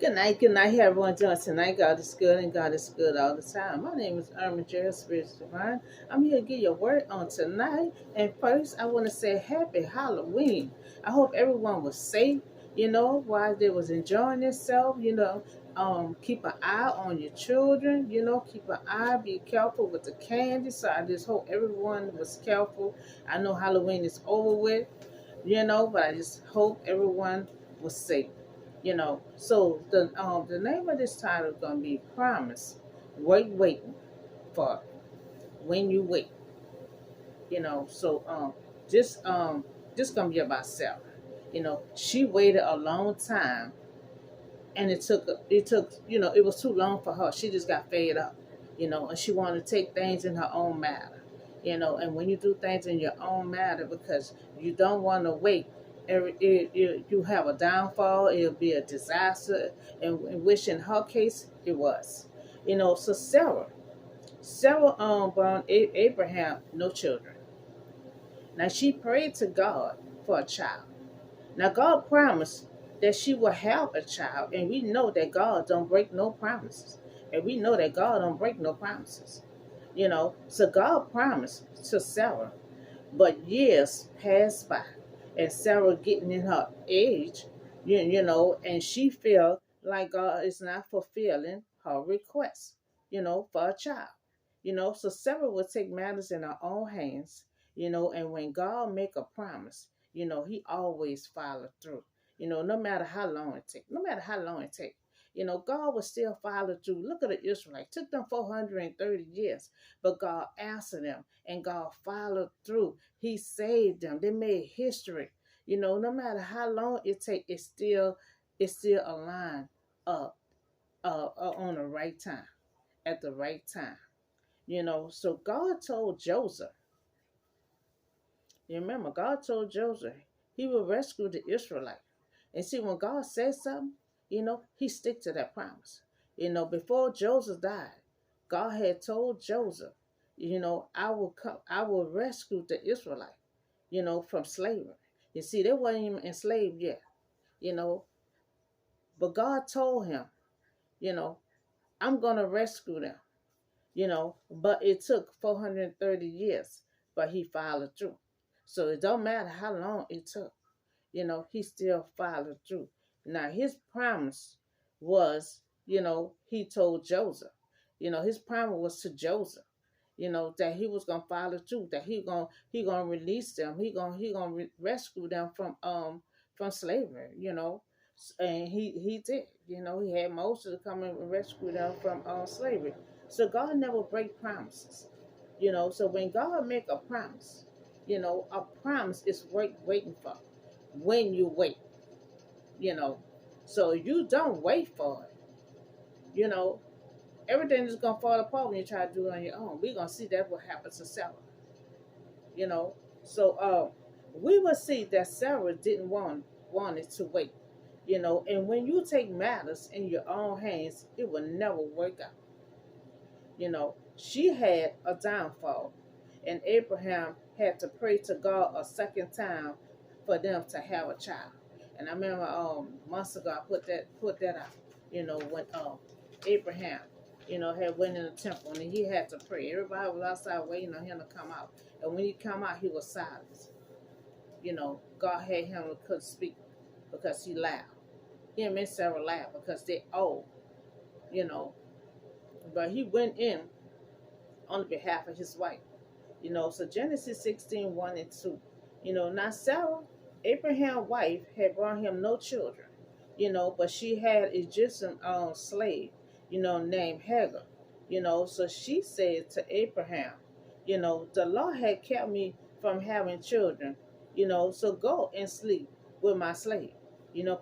Good night, here everyone doing tonight. God is good and God is good all the time. My name is Irma Jerry, Spirit Divine. I'm here to give you a word on tonight. And first, I want to say happy Halloween. I hope everyone was safe, while they was enjoying themselves, keep an eye on your children, keep an eye, be careful with the candy. So I just hope everyone was careful. I know Halloween is over with, but I just hope everyone was safe. So the name of this title is gonna be Promise. Waiting for when you wait. So this gonna be about Sarah. She waited a long time, and it was too long for her. She just got fed up, and she wanted to take things in her own matter. And when you do things in your own matter because you don't want to wait, you have a downfall. It'll be a disaster, and which in her case it was. So Sarah born Abraham no children. Now she prayed to God for a child. Now God promised that she will have a child, and we know that God don't break no promises. And we know that God don't break no promises. So God promised to Sarah, but years passed by, and Sarah getting in her age, and she feel like God is not fulfilling her request, for a child. So Sarah would take matters in her own hands, and when God make a promise, he always follow through. No matter how long it take, no matter how long it take. God will still follow through. Look at the Israelites. Took them 430 years, but God answered them and God followed through. He saved them. They made history. No matter how long it take, it's still aligned up on the right time, at the right time. So God told Joseph, you remember, God told Joseph he will rescue the Israelite. And see, when God says something, he stick to that promise. Before Joseph died, God had told Joseph, I will rescue the Israelite, from slavery. You see, they weren't even enslaved yet, you know, but God told him, you know, I'm gonna rescue them, but it took 430 years, but he followed through. So it don't matter how long it took, he still followed through. Now his promise was, he told Joseph, his promise was to Joseph, that he was gonna follow through, that he gonna release them, he gonna rescue them from slavery, and he did, he had Moses to come and rescue them from slavery. So God never break promises, So when God make a promise, a promise is worth waiting for when you wait, you know. So you don't wait for it, you know. Everything is gonna fall apart when you try to do it on your own. We're gonna see that what happens to Sarah, you know. So we will see that Sarah didn't want it to wait, and when you take matters in your own hands, it will never work out. She had a downfall, and Abraham had to pray to God a second time for them to have a child. And I remember months ago I put that out. When Abraham, had went in the temple and he had to pray. Everybody was outside waiting on him to come out. And when he come out, he was silent. God had him couldn't speak because he laughed. Him and Sarah laughed because they old, you know. But he went in on behalf of his wife. So Genesis 16:1 and 2. Now Sarah, Abraham's wife, had brought him no children, but she had Egyptian slave, named Hagar. So she said to Abraham, the Lord had kept me from having children, so go and sleep with my slave.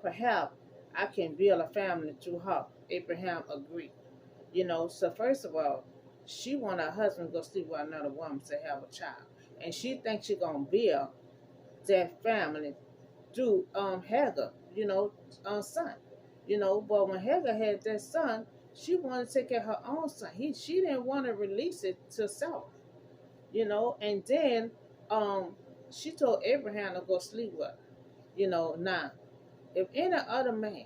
Perhaps I can build a family through her. Abraham agreed. So first of all, she want her husband to go sleep with another woman to have a child, and she thinks she's gonna build that family through Hagar, son, But when Hagar had that son, she wanted to take care of her own son. She didn't want to release it to Sarah, And then she told Abraham to go sleep with her, Now if any other man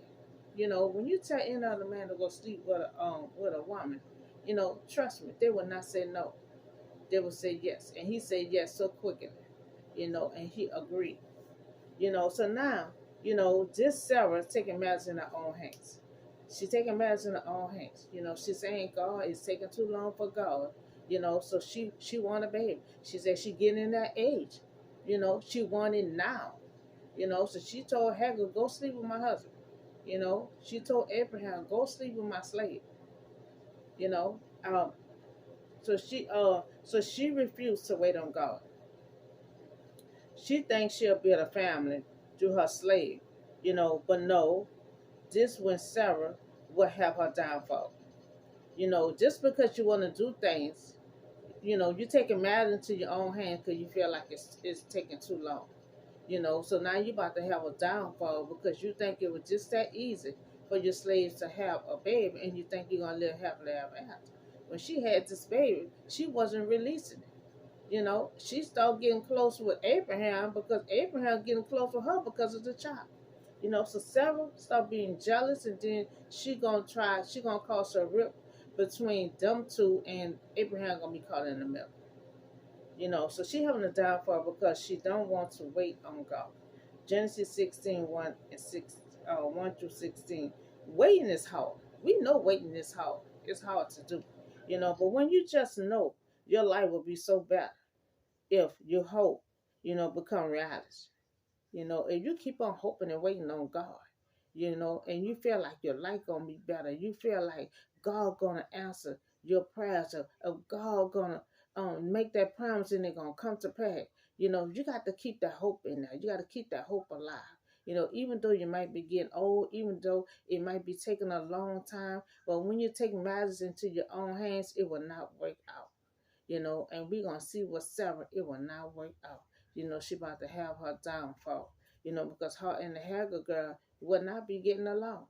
You know, when you tell any other man to go sleep with a woman, you know, trust me, they will not say no. They will say yes. And he said yes so quickly, you know, and he agreed. You know, so now, you know, this Sarah is taking matters in her own hands. She's taking matters in her own hands. You know, she's saying God is taking too long for God. You know, so she want a baby. She said she getting in that age. You know, she want it now. You know, so she told Hagar, go sleep with my husband. You know, she told Abraham, go sleep with my slave. You know, so she refused to wait on God. She thinks she'll build a family through her slave, you know, but no, this when Sarah will have her downfall. You know, just because you want to do things, you know, you're taking matters into your own hands because you feel like it's taking too long. You know, so now you're about to have a downfall because you think it was just that easy for your slaves to have a baby and you think you're going to live happily ever after. When she had this baby, she wasn't releasing it. You know, she started getting close with Abraham because Abraham getting close with her because of the child. You know, so Sarah started being jealous, and then she gonna cause a rip between them two, and Abraham gonna be caught in the middle. You know, so she having a downfall because she don't want to wait on God. Genesis 16, 1 and 6, 1 through 16. Waiting is hard. We know waiting is hard. It's hard to do. You know, but when you just know your life will be so better if your hope, you know, become reality. You know, if you keep on hoping and waiting on God, you know, and you feel like your life gonna be better, you feel like God gonna answer your prayers, of God gonna make that promise and it gonna come to pass. You know, you got to keep that hope in there. You got to keep that hope alive. You know, even though you might be getting old, even though it might be taking a long time, but when you take matters into your own hands, it will not work out. You know, and we're gonna see with Sarah, it will not work out. You know, she about to have her downfall, you know, because her and the Hagar girl will not be getting along,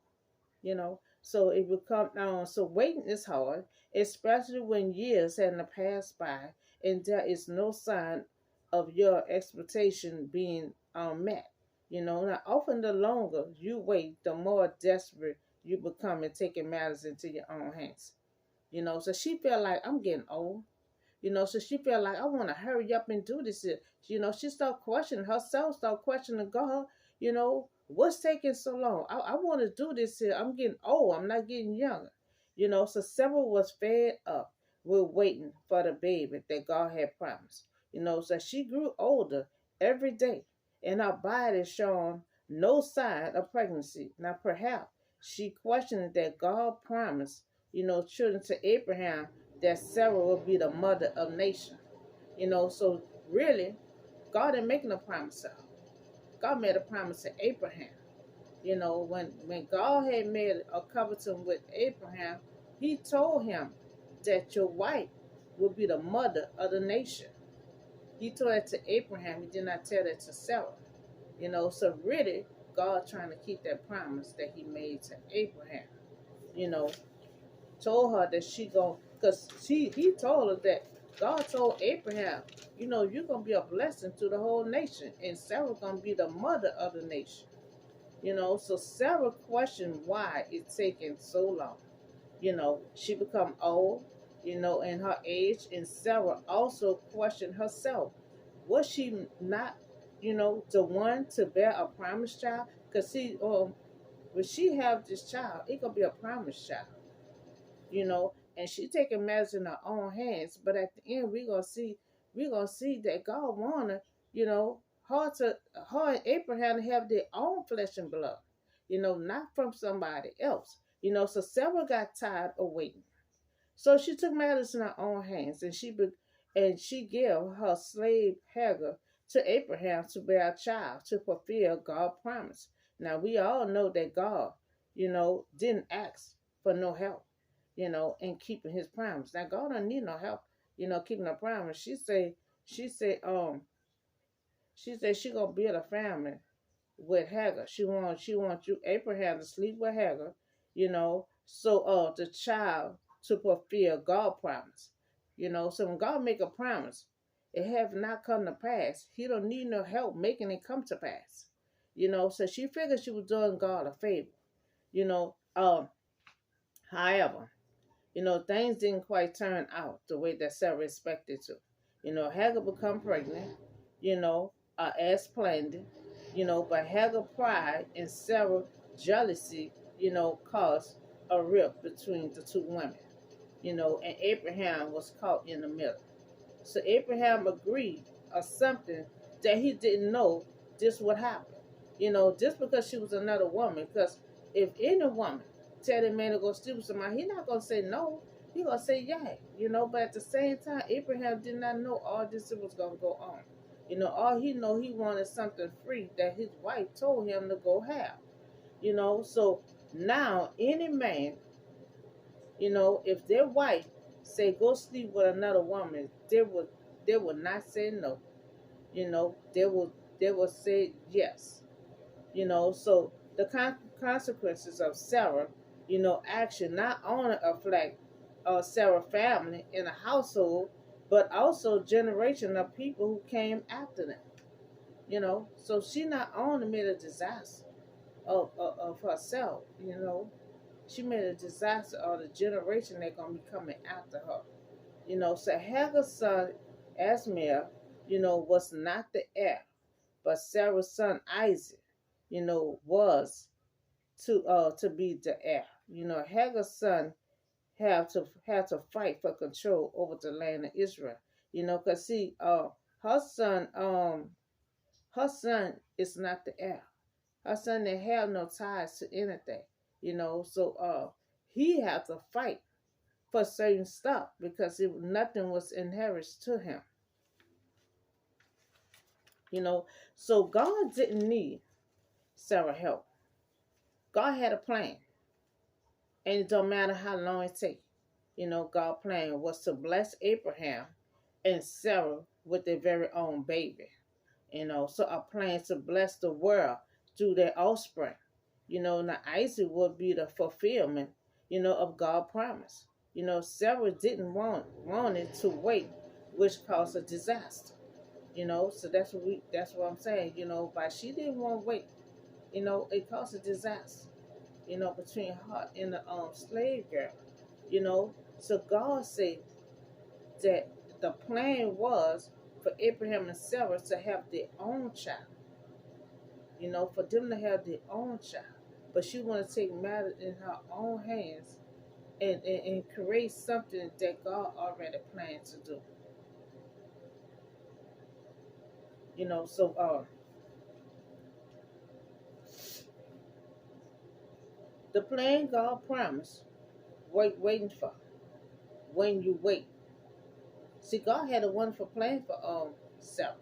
you know. So it will come down. So waiting is hard, especially when years have passed by and there is no sign of your expectation being met. You know, now often the longer you wait, the more desperate you become in taking matters into your own hands. You know, so she felt like I'm getting old. You know, so she felt like I want to hurry up and do this. You know, she started questioning herself, started questioning God. You know, what's taking so long? I want to do this here. I'm getting old. I'm not getting younger. You know, so Sarah was fed up with waiting for the baby that God had promised. You know, so she grew older every day, and her body showing no sign of pregnancy. Now, perhaps she questioned that God promised, you know, children to Abraham, that Sarah will be the mother of nations. You know, so really, God ain't making a promise to her. God made a promise to Abraham. You know, when God had made a covenant with Abraham, he told him that your wife will be the mother of the nation. He told that to Abraham. He did not tell that to Sarah. You know, so really, God trying to keep that promise that he made to Abraham. You know, told her that she going because he told her that God told Abraham, you know, you're gonna be a blessing to the whole nation, and Sarah gonna be the mother of the nation. You know, so Sarah questioned why it's taking so long. You know, she become old, you know, in her age, and Sarah also questioned herself. Was she not, you know, the one to bear a promised child? Because when she have this child, it gonna be a promised child, you know, and she taking matters in her own hands. But at the end, we're gonna see that God wanted, you know, her and Abraham to have their own flesh and blood, you know, not from somebody else. You know, so Sarah got tired of waiting. So she took matters in her own hands, and she gave her slave Hagar to Abraham to bear a child to fulfill God's promise. Now we all know that God, you know, didn't ask for no help, you know, in keeping His promise. Now God don't need no help, you know, keeping a promise. She said, she gonna build a family with Hagar. She wants you Abraham to sleep with Hagar, you know, so the child to fulfill God promise. You know, so when God make a promise, it have not come to pass. He don't need no help making it come to pass. You know, so she figured she was doing God a favor. You know, however, things didn't quite turn out the way that Sarah expected to. Hagar become pregnant, as planned, but Hagar pride and Sarah jealousy, caused a rift between the two women, and Abraham was caught in the middle. So Abraham agreed or something that he didn't know this would happen. Just because she was another woman. Because if any woman tell the man to go sleep with somebody, he not gonna say no. He gonna say yeah. But at the same time, Abraham did not know all this was gonna go on. All he know he wanted something free that his wife told him to go have. So now any man, if their wife say go sleep with another woman, they will not say no. They will say yes. So the consequences of Sarah, action not only affect Sarah family in a household, but also generation of people who came after them. So she not only made a disaster of herself, she made a disaster of the generation that gonna be coming after her. So Hagar's son Ishmael, was not the heir, but Sarah's son Isaac, was to be the heir. Hagar's son had to fight for control over the land of Israel. Cause see, her son her son is not the heir. Her son didn't have no ties to anything. So he had to fight for certain stuff because nothing was inherited to him. So God didn't need Sarah help. God had a plan, and it don't matter how long it takes. God's plan was to bless Abraham and Sarah with their very own baby. So a plan to bless the world through their offspring. Now Isaac would be the fulfillment, of God's promise. Sarah didn't want it to wait, which caused a disaster. So that's what I'm saying. But she didn't want to wait. It caused a disaster. Between her and the slave girl. So God said that the plan was for Abraham and Sarah to have their own child. For them to have their own child. But she wanted to take matters in her own hands and create something that God already planned to do. So the plan God promised, waiting for when you wait. See, God had a wonderful plan for Sarah.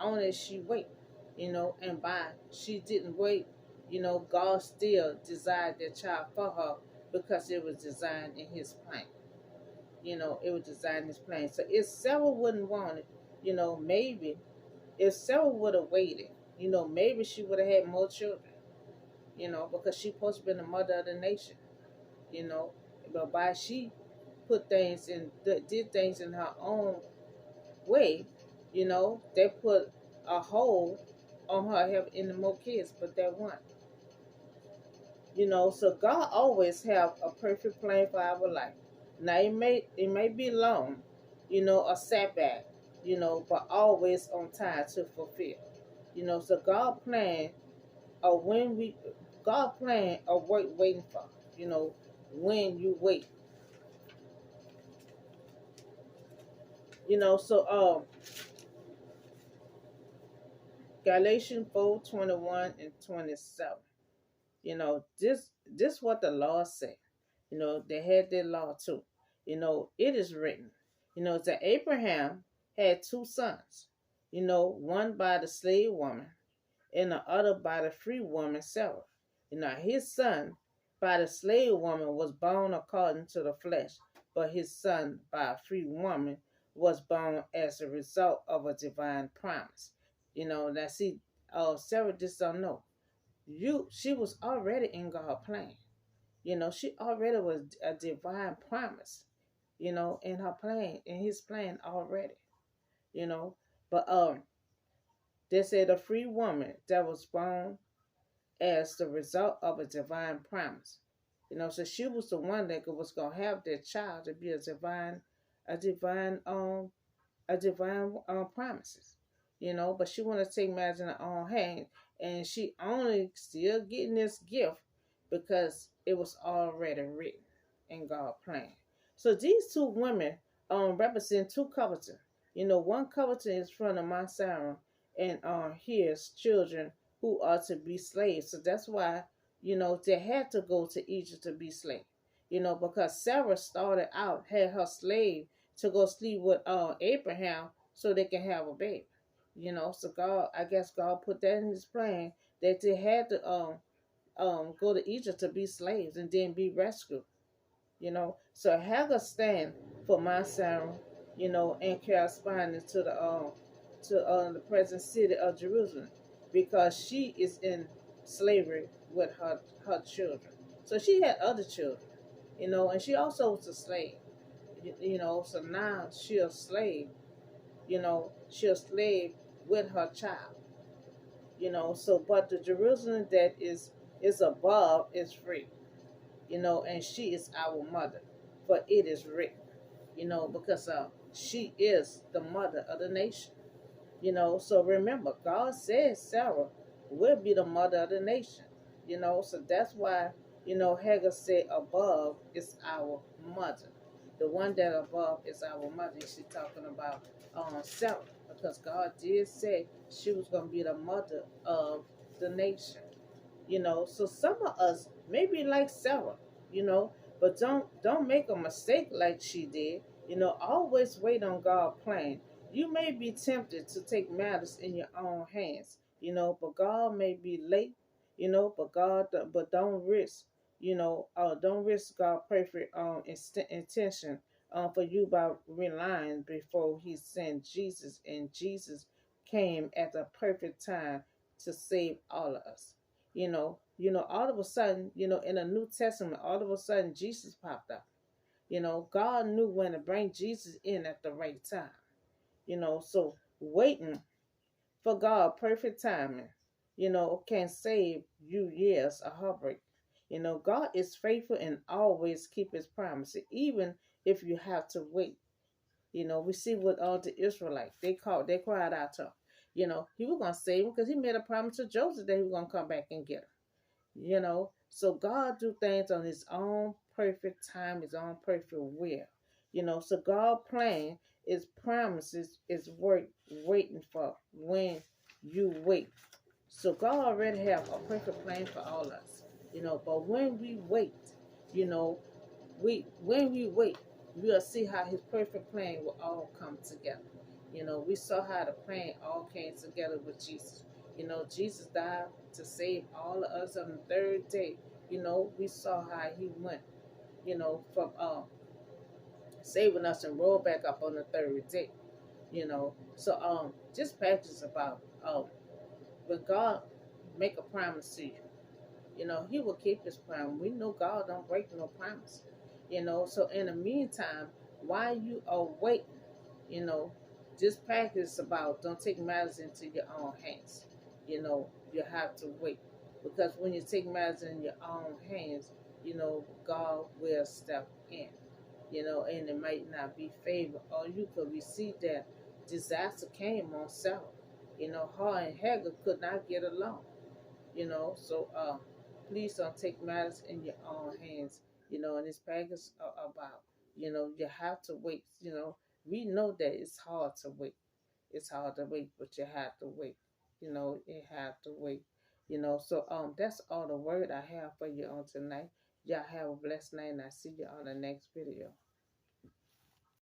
Only she wait, and by she didn't wait, God still desired that child for her because it was designed in His plan. It was designed in His plan. So if Sarah wouldn't want it, maybe if Sarah would have waited, maybe she would have had more children. Because she supposed to be the mother of the nation. You know, but by she put things in, did things in her own way, they put a hold on her having any more kids, but that one. So God always have a perfect plan for our life. Now it may be long, a setback, but always on time to fulfill. So when we God plan a work waiting for, when you wait. So Galatians 4:21 and 27. This what the law said. They had their law too. It is written, that Abraham had two sons, one by the slave woman and the other by the free woman Sarah. His son by the slave woman was born according to the flesh, but his son by a free woman was born as a result of a divine promise. Now see, Sarah just don't know. She was already in God's plan. She already was a divine promise, in her plan, in his plan already, you know. But they said a free woman that was born as the result of a divine promise. So she was the one that was gonna have that child to be a divine, a divine promises. But she wanted to take matters in her own hand, and she only still getting this gift because it was already written in God's plan. So these two women represent two covenants. One covenant is from the Mount Sinai, and his children who are to be slaves. So that's why they had to go to Egypt to be slaves. Because Sarah started out had her slave to go sleep with Abraham so they can have a baby. So God, I guess God put that in His plan that they had to go to Egypt to be slaves and then be rescued. So Hagar stand for my Sarah, and corresponding to the present city of Jerusalem, because she is in slavery with her children. So she had other children, and she also was a slave. So now she a slave. She a slave with her child. So but the Jerusalem that is above is free. And she is our mother, for it is written. Because she is the mother of the nation. So remember, God says Sarah will be the mother of the nation. So that's why Hagar said above is our mother. The one that above is our mother. She's talking about Sarah, because God did say she was going to be the mother of the nation. So some of us may be like Sarah, you know but don't make a mistake like she did. Always wait on God's plan. You may be tempted to take matters in your own hands, but God may be late, but don't risk God's perfect intention for you by relying before He sent Jesus, and Jesus came at the perfect time to save all of us. All of a sudden, in the New Testament, all of a sudden Jesus popped up. God knew when to bring Jesus in at the right time. So waiting for God perfect timing, can save you years of heartbreak. God is faithful and always keep His promises, even if you have to wait. We see what all the Israelites they cried out to Him. He was gonna save them because He made a promise to Joseph that He was gonna come back and get them. So God do things on His own perfect time, His own perfect will. So God plan is promises is worth waiting for when you wait. So God already have a perfect plan for all of us. But when we wait, you know, when we wait, we'll see how His perfect plan will all come together. We saw how the plan all came together with Jesus. Jesus died to save all of us on the third day. We saw how He went, from saving us and rolled back up on the third day. So just practice about when God make a promise to you, He will keep His promise. We know God don't break no promise. So in the meantime, while you are waiting, you know, just practice about don't take matters into your own hands. You have to wait. Because when you take matters in your own hands, God will step in. And it might not be favor, or you could receive that disaster came on Sarah. Her and Hagar could not get along. So please don't take matters in your own hands. And this package about, you have to wait. We know that it's hard to wait. It's hard to wait, but you have to wait. You have to wait. So that's all the word I have for you on tonight. Y'all have a blessed night, and I see you on the next video.